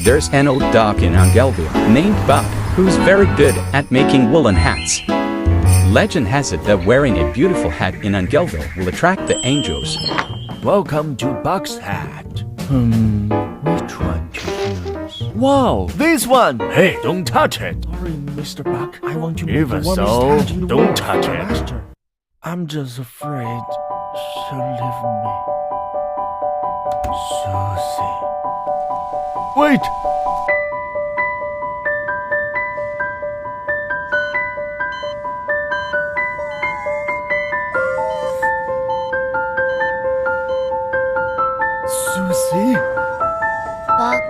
There's an old dog in Angelville named Buck, who's very good at making woolen hats. Legend has it that wearing a beautiful hat in Angelville will attract the angels. Welcome to Buck's hat. Which one to use? Wow, this one! Hey, don't touch it! Sorry, Mr. Buck. I want to Even make the so, warmest hat in the don't world touch for it. Master. I'm just afraid she'll leave me. Susie. Wait! Susie? Buck,